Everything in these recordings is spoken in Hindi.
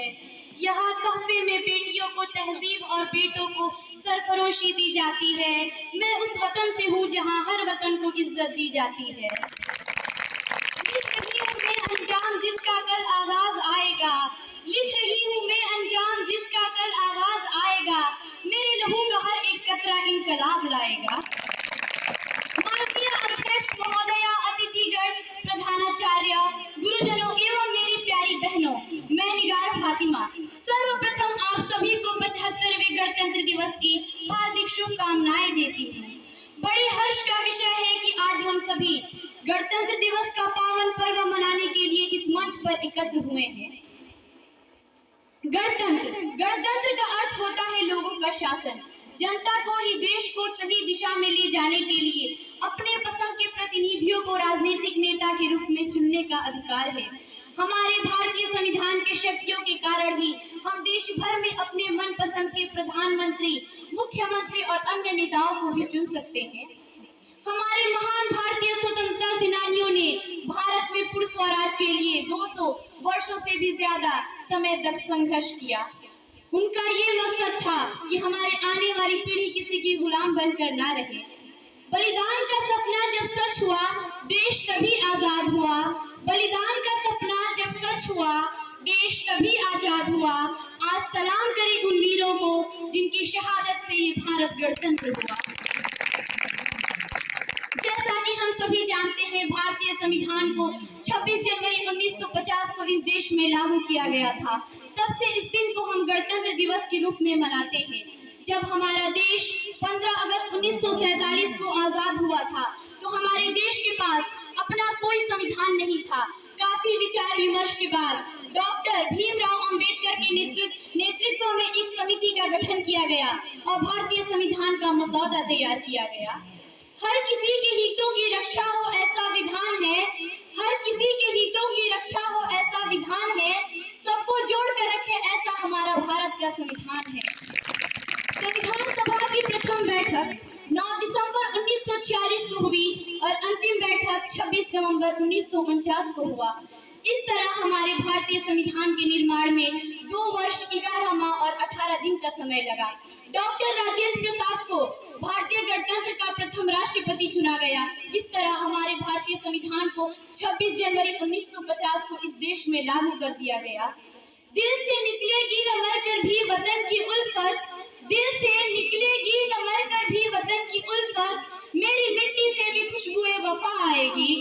है। यहाँ तोहफे में बेटियों को तहजीब और बेटों को सरफरोशी दी जाती है। मैं उस वतन से हूँ जहाँ हर वतन को इज्जत दी जाती है। लिख रही हूँ मैं अंजाम जिसका कल आगाज आएगा, लिख रही हूँ मैं अंजाम जिसका कल आगाज आएगा, मेरे लहू का हर एक कतरा इनकलाब लाएगा। माननीय अध्यक्ष महोदया, अतिथिगण, प्रधानाचार्य, गुरुजनों एवं मेरी प्यारी बहनों, मैं निगार फातिमा सर्वप्रथम आप सभी को 75वें गणतंत्र दिवस की हार्दिक शुभकामनाएं देती हूँ। बड़े हर्ष का विषय है कि आज हम सभी गणतंत्र दिवस का पावन पर्व मनाने के लिए इस मंच पर एकत्र हुए हैं। गणतंत्र का अर्थ होता है लोगों का शासन। जनता को ही देश को सही दिशा में ले जाने के लिए अपने पसंद के प्रतिनिधियों को राजनीतिक नेता के रूप में चुनने का अधिकार है। हमारे भारतीय संविधान के शक्तियों के कारण ही हम देश भर में अपने मनपसंद के प्रधानमंत्री, मुख्यमंत्री और अन्य नेताओं को भी चुन सकते हैं। हमारे महान भारतीय स्वतंत्रता सेनानियों ने भारत में पूर्ण स्वराज के लिए 200 वर्षों से भी ज्यादा समय तक संघर्ष किया। उनका ये मकसद था कि हमारे आने वाली पीढ़ी किसी की गुलाम बनकर ना रहे। बलिदान का सपना जब सच हुआ, देश तभी आजाद हुआ। बलिदान का सपना जब सच हुआ, देश तभी आजाद हुआ। आज सलाम करें उन वीरों को जिनकी शहादत से ये भारत गणतंत्र हुआ। जैसा कि हम सभी जानते हैं, भारतीय संविधान को 26 जनवरी 1950 को इस देश में लागू किया गया था। तब से इस दिन को हम गणतंत्र दिवस के रूप में मनाते हैं। जब हमारा देश 15 अगस्त 1947 को आजाद हुआ था, तो हमारे देश के पास अपना कोई संविधान नहीं था। काफी विचार विमर्श के बाद डॉक्टर भीमराव अंबेडकर के नेतृत्व में एक समिति का गठन किया गया और भारतीय संविधान का मसौदा तैयार किया गया। हर किसी के हितों की रक्षा हो ऐसा विधान है, हर किसी के हितों की रक्षा हो ऐसा विधान है, सबको जोड़ कर रखे ऐसा हमारा भारत का संविधान है। संविधान सभा की प्रथम बैठक 9 दिसंबर 1946 को हुई और अंतिम बैठक 26 नवंबर 1949 को हुआ। इस तरह हमारे भारतीय संविधान के निर्माण में 2 वर्ष 11 माह और 18 दिन का समय लगा। डॉक्टर राजेंद्र प्रसाद को भारतीय गणतंत्र का प्रथम राष्ट्रपति चुना गया। इस तरह हमारे भारतीय संविधान को 26 जनवरी 1950 को इस देश में लागू कर दिया गया। दिल से निकलेगी न मरकर भी वतन की उल्फत, दिल से निकलेगी न मरकर भी वतन की उल्फत, मेरी मिट्टी से भी खुशबुए वफा आएगी।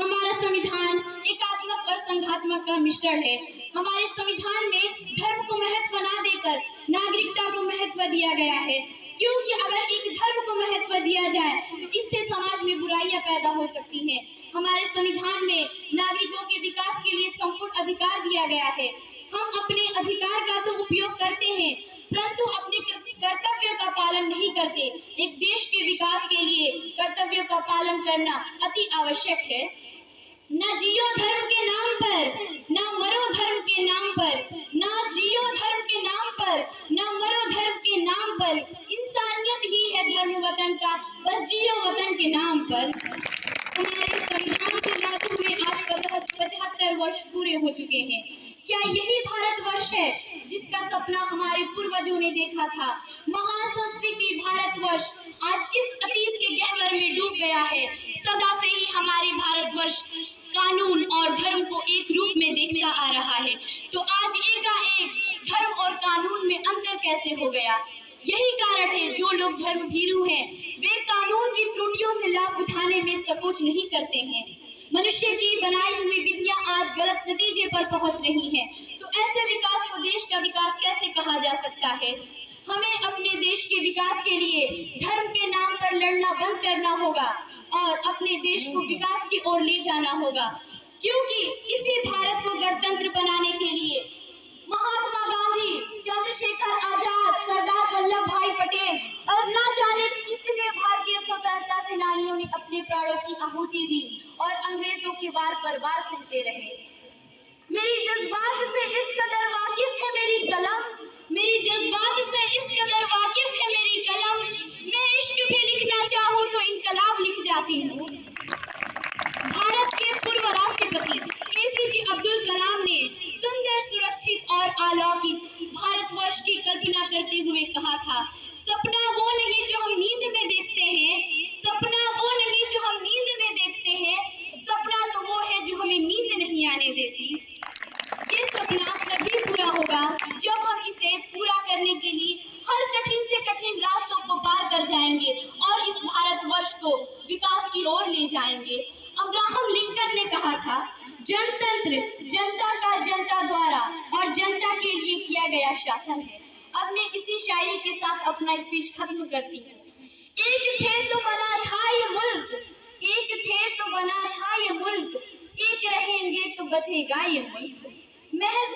हमारा संविधान एकात्मक और संघात्मक का मिश्रण है। हमारे संविधान में धर्म को महत्व न देकर नागरिकता को महत्व दिया गया है, क्योंकि अगर एक धर्म को महत्व दिया जाए तो इससे समाज में बुराइयां पैदा हो सकती हैं। हमारे संविधान में नागरिकों के विकास के लिए संपूर्ण अधिकार दिया गया है। हम अपने अधिकार का तो उपयोग करते हैं, परंतु अपने कर्तव्यों का पालन नहीं करते। एक देश के विकास के लिए कर्तव्यों का पालन करना अति आवश्यक है। न जियो धर्म के नाम पर, न मरो धर्म के नाम पर, न जियो धर्म के नाम पर, न मरो धर्म के नाम पर, इंसानियत ही है धर्म वतन का, बस जियो वतन के नाम पर। हमारे संविधान को लागू हुए आज 75 वर्ष पूरे हो चुके हैं। क्या यही भारतवर्ष है जिसका सपना हमारे पूर्वजों ने देखा था? महान संस्कृति भारतवर्ष आज किस अतीत के गहवर में डूब गया है। सदा से ही हमारे भारतवर्ष कानून और धर्म को एक रूप में देखता आ रहा है, तो आज एकाएक धर्म और कानून में अंतर कैसे हो गया? यही कारण है जो लोग धर्म भीरू हैं, वे कानून की त्रुटियों से लाभ उठाने में संकोच नहीं करते हैं। मनुष्य की बनाई हुई विधियां आज गलत नतीजे पर पहुंच रही हैं, तो ऐसे विकास को देश का विकास कैसे कहा जा सकता है? हमें अपने देश के विकास के लिए धर्म के नाम पर लड़ना बंद करना होगा और अपने देश को विकास की ओर ले जाना होगा, क्योंकि इसी भारत को गणतंत्र बनाने के लिए महात्मा गांधी, चंद्रशेखर आजाद, सरदार वल्लभ भाई पटेल और न जाने कितने भारतीय स्वतंत्रता सेनानियों ने अपने प्राणों की आहुति दी और अंग्रेजों के वार पर वार सहते रहे। मेरी जज्बात से इस कदर वाकिफ है मेरी कलम, मेरी जज्बात से इस कदर वाकिफ है मेरी कलम, मैं इश्क भी लिखना चाहूँ तो इनकलाब लिख जाती हूँ। भारत के पूर्व राष्ट्रपति APJ अब्दुल कलाम ने सुंदर सुरक्षित और अलौकिक भारतवर्ष की कल्पना करते हुए कहा था, सपना वो नहीं जो हम नींद में देखते हैं, सपना वो नहीं जो हम नींद में देखते हैं, सपना तो वो है जो हमें नींद नहीं आने देती। ये सपना तभी पूरा होगा जब हम इसे पूरा करने के लिए हर कठिन से कठिन रास्तों को पार कर जाएंगे और इस भारतवर्ष को विकास की ओर ले जाएंगे। अब्राहम लिंकन ने कहा था, जनतंत्र जनता का जनता द्वारा और जनता के लिए किया गया शासन है। अब मैं इसी शायरी के साथ अपना स्पीच खत्म करती हूँ। एक थे तो बना था ये मुल्क, एक थे तो बना था ये मुल्क, एक रहेंगे तो बचेगा ये मुल्क। महज